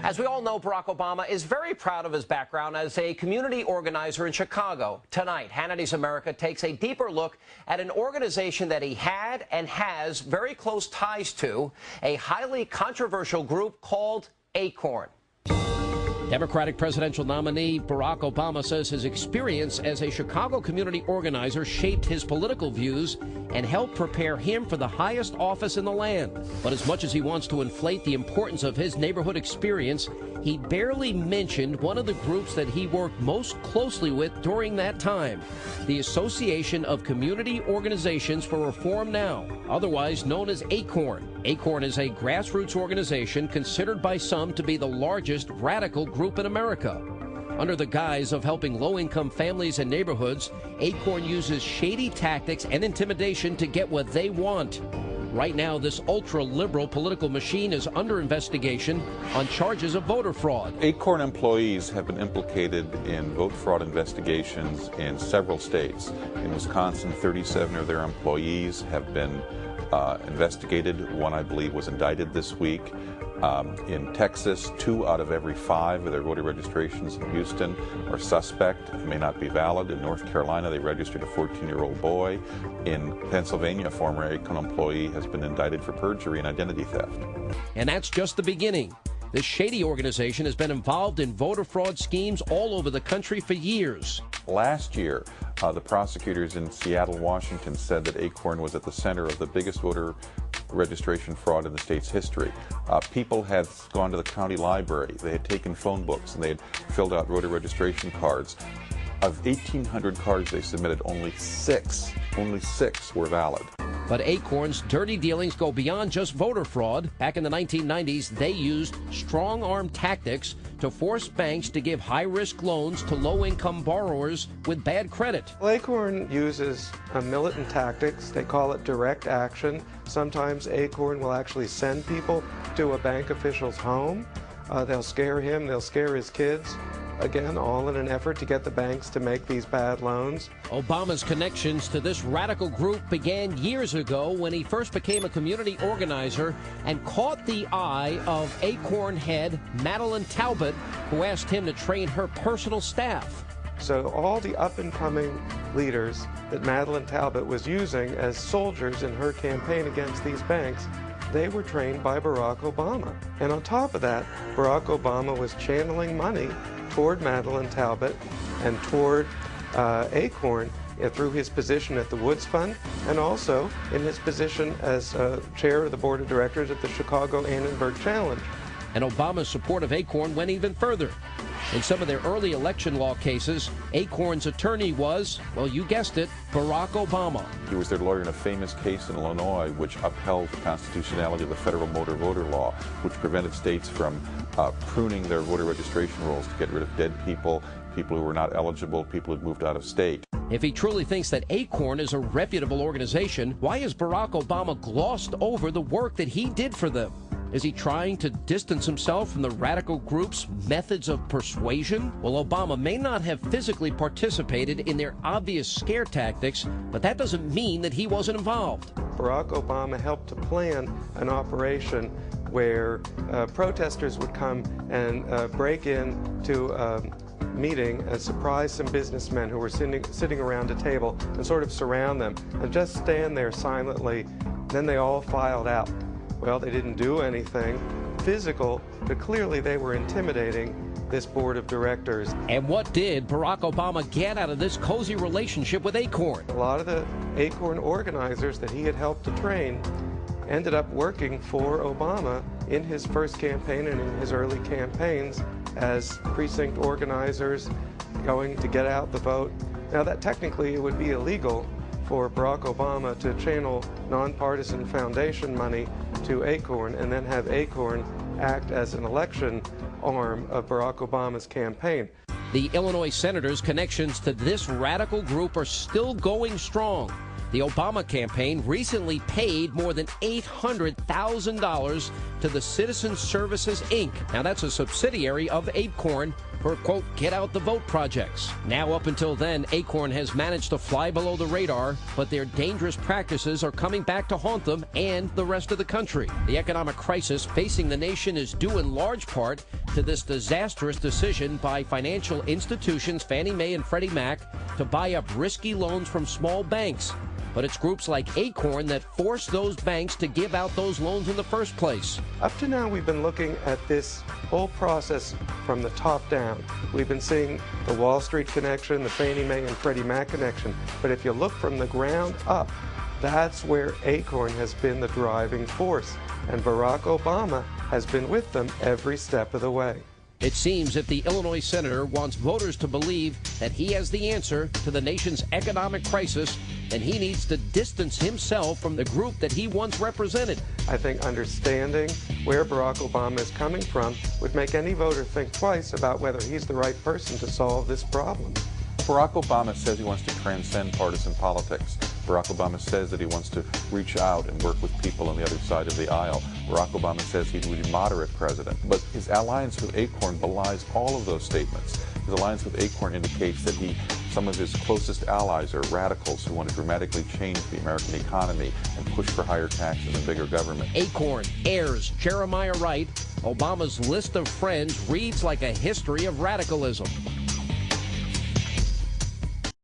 As we all know, Barack Obama is very proud of his background as a community organizer in Chicago. Tonight, Hannity's America takes a deeper look at an organization that he had and has very close ties to, a highly controversial group called Acorn. Democratic presidential nominee Barack Obama says his experience as a Chicago community organizer shaped his political views and helped prepare him for the highest office in the land. But as much as he wants to inflate the importance of his neighborhood experience, he barely mentioned one of the groups that he worked most closely with during that time, the Association of Community Organizations for Reform Now, otherwise known as Acorn. Acorn is a grassroots organization considered by some to be the largest radical group in America. Under the guise of helping low-income families and neighborhoods, Acorn uses shady tactics and intimidation to get what they want. Right now, this ultra-liberal political machine is under investigation on charges of voter fraud. Acorn employees have been implicated in vote fraud investigations in several states. In Wisconsin, 37 of their employees have been investigated. One, I believe, was indicted this week. In Texas, 2 out of every 5 of their voter registrations in Houston are suspect, may not be valid. In North Carolina, they registered a 14-year-old boy. In Pennsylvania, a former Acorn employee has been indicted for perjury and identity theft. And that's just the beginning. This shady organization has been involved in voter fraud schemes all over the country for years. Last year, the prosecutors in Seattle, Washington said that Acorn was at the center of the biggest voter registration fraud in the state's history. People had gone to the county library, they had taken phone books, and they had filled out voter registration cards. Of 1,800 cards they submitted, only six were valid. But Acorn's dirty dealings go beyond just voter fraud. Back in the 1990s, they used strong-arm tactics to force banks to give high-risk loans to low-income borrowers with bad credit. Acorn uses militant tactics. They call it direct action. Sometimes Acorn will actually send people to a bank official's home. They'll scare him, they'll scare his kids. Again, all in an effort to get the banks to make these bad loans. Obama's connections to this radical group began years ago when he first became a community organizer and caught the eye of Acorn head Madeline Talbot, who asked him to train her personal staff. So all the up-and-coming leaders that Madeline Talbot was using as soldiers in her campaign against these banks, they were trained by Barack Obama. And on top of that, Barack Obama was channeling money toward Madeline Talbot and toward Acorn through his position at the Woods Fund and also in his position as chair of the board of directors at the Chicago Annenberg Challenge. And Obama's support of Acorn went even further. In some of their early election law cases, Acorn's attorney was, well, you guessed it, Barack Obama. He was their lawyer in a famous case in Illinois which upheld the constitutionality of the federal motor voter law, which prevented states from pruning their voter registration rolls to get rid of dead people, people who were not eligible, people who'd moved out of state. If he truly thinks that Acorn is a reputable organization, why has Barack Obama glossed over the work that he did for them? Is he trying to distance himself from the radical group's methods of persuasion? Well, Obama may not have physically participated in their obvious scare tactics, but that doesn't mean that he wasn't involved. Barack Obama helped to plan an operation where protesters would come and break into a meeting and surprise some businessmen who were sitting around a table and sort of surround them and just stand there silently. Then they all filed out. Well, they didn't do anything physical, but clearly they were intimidating this board of directors. And what did Barack Obama get out of this cozy relationship with Acorn? A lot of the Acorn organizers that he had helped to train ended up working for Obama in his first campaign and in his early campaigns as precinct organizers going to get out the vote. Now that technically it would be illegal for Barack Obama to channel nonpartisan foundation money to Acorn and then have Acorn act as an election arm of Barack Obama's campaign. The Illinois senator's connections to this radical group are still going strong. The Obama campaign recently paid more than $800,000 to the Citizen Services, Inc. Now, that's a subsidiary of Acorn for, quote, get out the vote projects. Now, up until then, Acorn has managed to fly below the radar, but their dangerous practices are coming back to haunt them and the rest of the country. The economic crisis facing the nation is due in large part to this disastrous decision by financial institutions Fannie Mae and Freddie Mac to buy up risky loans from small banks. But it's groups like Acorn that force those banks to give out those loans in the first place. Up to now, we've been looking at this whole process from the top down. We've been seeing the Wall Street connection, the Fannie Mae and Freddie Mac connection. But if you look from the ground up, that's where Acorn has been the driving force. And Barack Obama has been with them every step of the way. It seems if the Illinois senator wants voters to believe that he has the answer to the nation's economic crisis, then he needs to distance himself from the group that he once represented. I think understanding where Barack Obama is coming from would make any voter think twice about whether he's the right person to solve this problem. Barack Obama says he wants to transcend partisan politics. Barack Obama says that he wants to reach out and work with people on the other side of the aisle. Barack Obama says he would be a moderate president. But his alliance with Acorn belies all of those statements. His alliance with Acorn indicates that some of his closest allies are radicals who want to dramatically change the American economy and push for higher taxes and bigger government. Acorn, heirs, Jeremiah Wright, Obama's list of friends reads like a history of radicalism.